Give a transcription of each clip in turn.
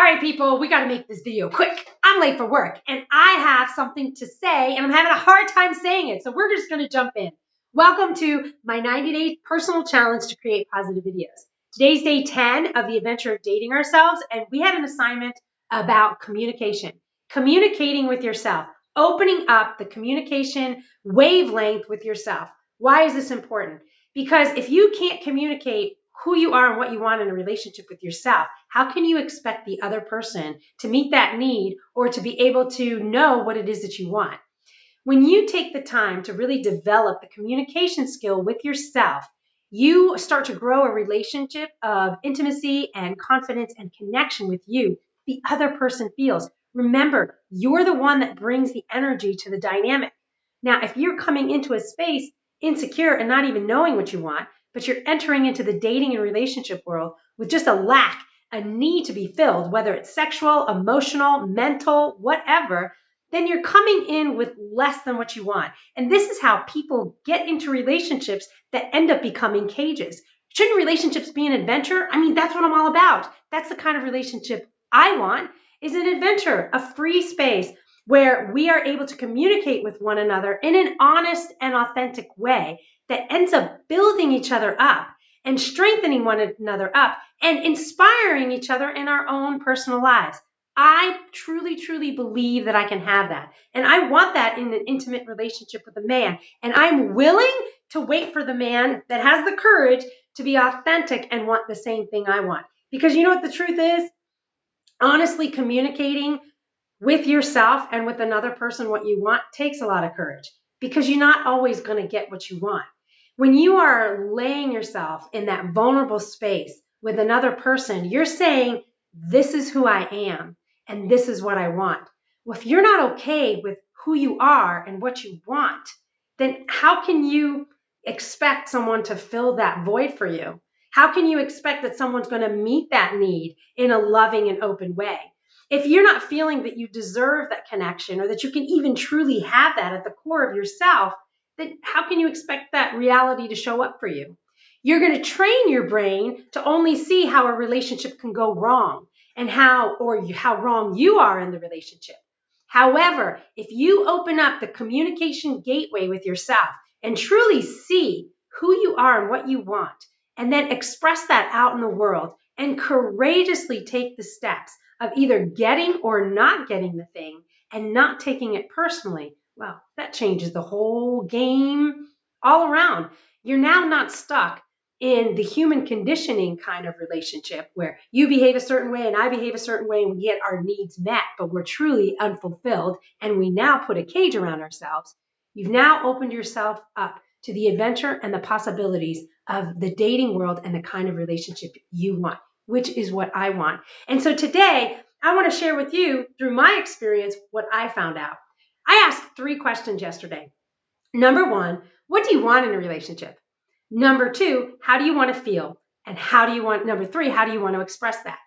right, people, we got to make this video quick. I'm late for work and I have something to say and I'm having a hard time saying it. So we're just going to jump in. Welcome to my 90-day personal challenge to create positive videos. Today's day 10 of the adventure of dating ourselves, and we had an assignment about communication. Communicating with yourself, opening up the communication wavelength with yourself. Why is this important? Because if you can't communicate who you are and what you want in a relationship with yourself, how can you expect the other person to meet that need or to be able to know what it is that you want? When you take the time to really develop the communication skill with yourself, you start to grow a relationship of intimacy and confidence and connection with you. The other person feels. Remember, you're the one that brings the energy to the dynamic. Now, if you're coming into a space insecure and not even knowing what you want, but you're entering into the dating and relationship world with just a lack, a need to be filled, whether it's sexual, emotional, mental, whatever, then you're coming in with less than what you want. And this is how people get into relationships that end up becoming cages. Shouldn't relationships be an adventure? I mean, that's what I'm all about. That's the kind of relationship I want, is an adventure, a free space where we are able to communicate with one another in an honest and authentic way that ends up building each other up and strengthening one another up and inspiring each other in our own personal lives. I truly, truly believe that I can have that. And I want that in an intimate relationship with a man. And I'm willing to wait for the man that has the courage to be authentic and want the same thing I want. Because you know what the truth is? Honestly communicating with yourself and with another person what you want takes a lot of courage, because you're not always going to get what you want. When you are laying yourself in that vulnerable space with another person, you're saying, this is who I am and this is what I want. Well, if you're not okay with who you are and what you want, then how can you expect someone to fill that void for you? How can you expect that someone's going to meet that need in a loving and open way? If you're not feeling that you deserve that connection or that you can even truly have that at the core of yourself, then how can you expect that reality to show up for you? You're going to train your brain to only see how a relationship can go wrong and how wrong you are in the relationship. However, if you open up the communication gateway with yourself and truly see who you are and what you want, and then express that out in the world and courageously take the steps of either getting or not getting the thing and not taking it personally, well, that changes the whole game all around. You're now not stuck in the human conditioning kind of relationship where you behave a certain way and I behave a certain way and we get our needs met, but we're truly unfulfilled and we now put a cage around ourselves. You've now opened yourself up to the adventure and the possibilities of the dating world and the kind of relationship you want, which is what I want. And so today, I want to share with you, through my experience, what I found out. I asked 3 questions yesterday. Number 1, what do you want in a relationship? Number 2, how do you want to feel? And number 3, how do you want to express that?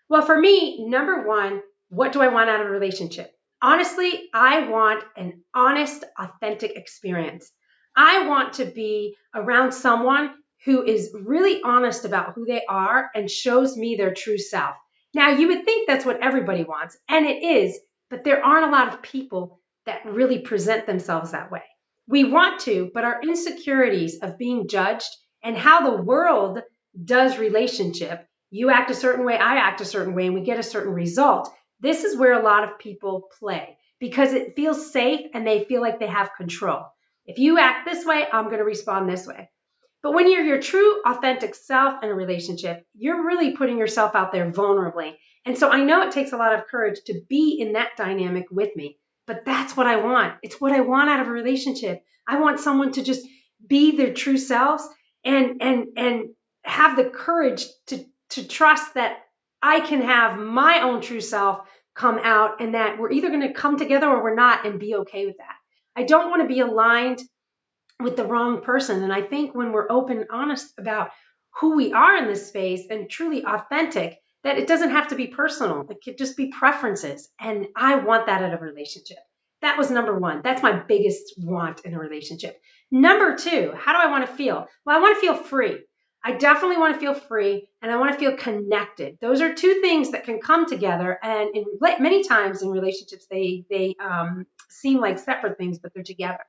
Well, for me, number 1, what do I want out of a relationship? Honestly, I want an honest, authentic experience. I want to be around someone who is really honest about who they are and shows me their true self. Now, you would think that's what everybody wants, and it is, but there aren't a lot of people that really present themselves that way. We want to, but our insecurities of being judged and how the world does relationship, you act a certain way, I act a certain way, and we get a certain result. This is where a lot of people play because it feels safe and they feel like they have control. If you act this way, I'm going to respond this way. But when you're your true, authentic self in a relationship, you're really putting yourself out there vulnerably. And so I know it takes a lot of courage to be in that dynamic with me, but that's what I want. It's what I want out of a relationship. I want someone to just be their true selves and have the courage to trust that I can have my own true self come out and that we're either going to come together or we're not and be okay with that. I don't want to be aligned with the wrong person. And I think when we're open and honest about who we are in this space and truly authentic, that it doesn't have to be personal. It could just be preferences. And I want that out of a relationship. That was number 1. That's my biggest want in a relationship. Number 2, how do I want to feel? Well, I want to feel free. I definitely want to feel free and I want to feel connected. Those are two things that can come together. And many times in relationships, they seem like separate things, but they're together.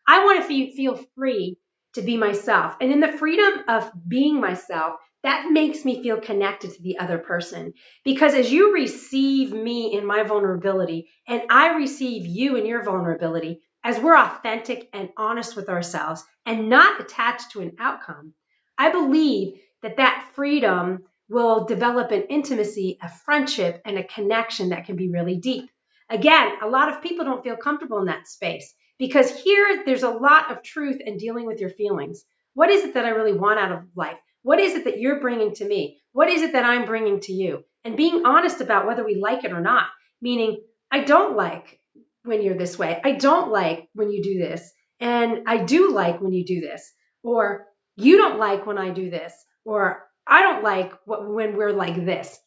I want to feel free to be myself. And in the freedom of being myself, that makes me feel connected to the other person. Because as you receive me in my vulnerability and I receive you in your vulnerability, as we're authentic and honest with ourselves and not attached to an outcome, I believe that that freedom will develop an intimacy, a friendship, and a connection that can be really deep. Again, a lot of people don't feel comfortable in that space because here there's a lot of truth in dealing with your feelings. What is it that I really want out of life? What is it that you're bringing to me? What is it that I'm bringing to you? And being honest about whether we like it or not, meaning I don't like when you're this way. I don't like when you do this. And I do like when you do this. Or you don't like when I do this. Or I don't like when we're like this.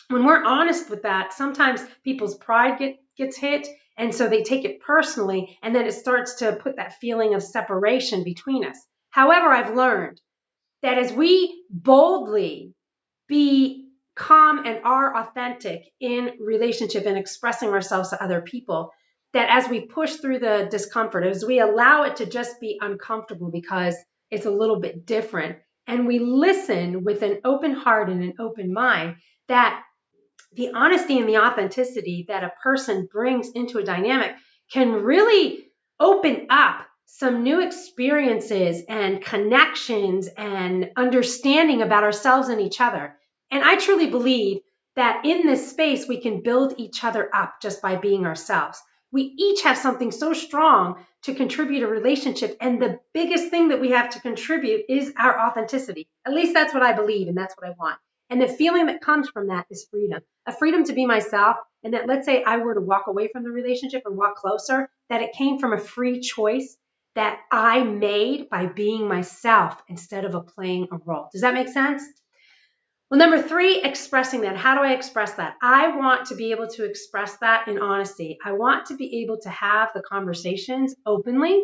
When we're honest with that, sometimes people's pride gets hit. And so they take it personally. And then it starts to put that feeling of separation between us. However, I've learned that as we boldly be calm and are authentic in relationship and expressing ourselves to other people, that as we push through the discomfort, as we allow it to just be uncomfortable because it's a little bit different, and we listen with an open heart and an open mind, that the honesty and the authenticity that a person brings into a dynamic can really open up some new experiences and connections and understanding about ourselves and each other. And I truly believe that in this space, we can build each other up just by being ourselves. We each have something so strong to contribute to a relationship. And the biggest thing that we have to contribute is our authenticity. At least that's what I believe, and that's what I want. And the feeling that comes from that is freedom, a freedom to be myself. And that, let's say I were to walk away from the relationship and walk closer, that it came from a free choice that I made by being myself instead of playing a role. Does that make sense? Well, number 3, expressing that. How do I express that? I want to be able to express that in honesty. I want to be able to have the conversations openly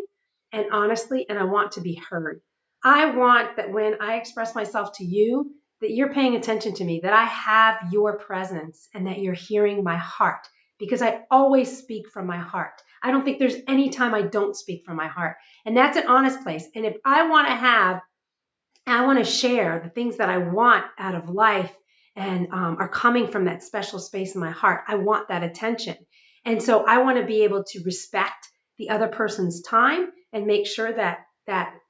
and honestly, and I want to be heard. I want that when I express myself to you, that you're paying attention to me, that I have your presence, and that you're hearing my heart, because I always speak from my heart. I don't think there's any time I don't speak from my heart. And that's an honest place. And if I want to share the things that I want out of life and are coming from that special space in my heart, I want that attention. And so I want to be able to respect the other person's time and make sure that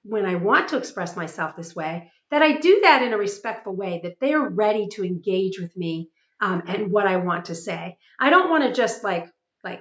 when I want to express myself this way, that I do that in a respectful way, that they're ready to engage with me and what I want to say. I don't want to just like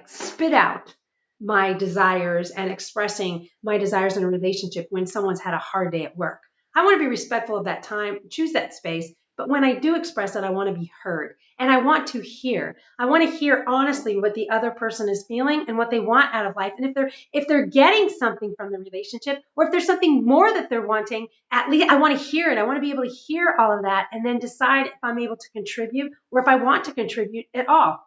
spit out my desires and expressing my desires in a relationship when someone's had a hard day at work. I want to be respectful of that time, choose that space. But when I do express it, I want to be heard and I want to hear. I want to hear honestly what the other person is feeling and what they want out of life. And if they're getting something from the relationship, or if there's something more that they're wanting, at least I want to hear it. I want to be able to hear all of that and then decide if I'm able to contribute or if I want to contribute at all.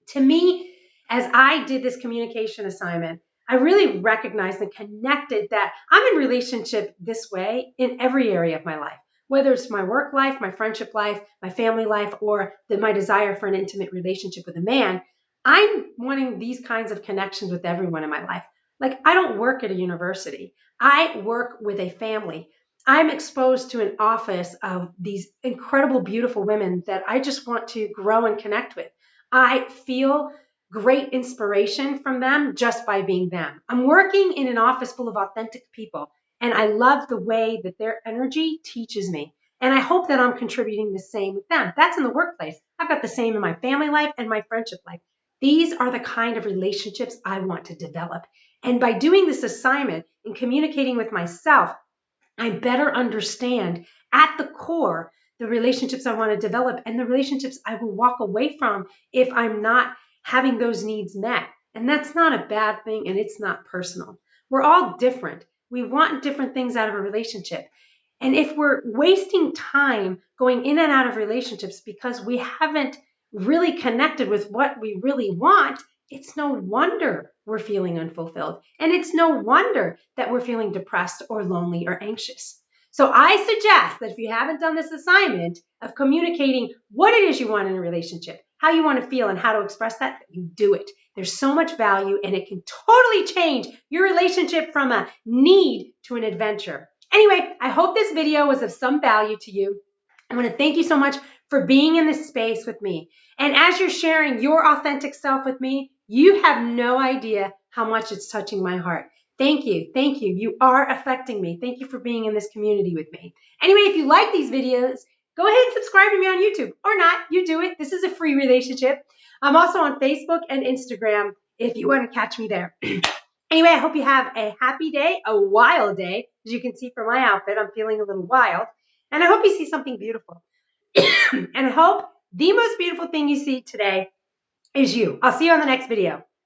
To me, as I did this communication assignment, I really recognized and connected that I'm in relationship this way in every area of my life, whether it's my work life, my friendship life, my family life, or my desire for an intimate relationship with a man. I'm wanting these kinds of connections with everyone in my life. Like, I don't work at a university. I work with a family. I'm exposed to an office of these incredible, beautiful women that I just want to grow and connect with. I feel great inspiration from them just by being them. I'm working in an office full of authentic people, and I love the way that their energy teaches me. And I hope that I'm contributing the same with them. That's in the workplace. I've got the same in my family life and my friendship life. These are the kind of relationships I want to develop. And by doing this assignment and communicating with myself, I better understand at the core the relationships I want to develop and the relationships I will walk away from if I'm not having those needs met. And that's not a bad thing, and it's not personal. We're all different. We want different things out of a relationship. And if we're wasting time going in and out of relationships because we haven't really connected with what we really want, it's no wonder we're feeling unfulfilled. And it's no wonder that we're feeling depressed or lonely or anxious. So I suggest that if you haven't done this assignment of communicating what it is you want in a relationship, how you want to feel and how to express that, you do it. There's so much value and it can totally change your relationship from a need to an adventure. Anyway, I hope this video was of some value to you. I want to thank you so much for being in this space with me. And as you're sharing your authentic self with me, you have no idea how much it's touching my heart. Thank you. Thank you. You are affecting me. Thank you for being in this community with me. Anyway, if you like these videos, go ahead and subscribe to me on YouTube or not. You do it. This is a free relationship. I'm also on Facebook and Instagram if you want to catch me there. Anyway, I hope you have a happy day, a wild day. As you can see from my outfit, I'm feeling a little wild. And I hope you see something beautiful. And I hope the most beautiful thing you see today is you. I'll see you on the next video.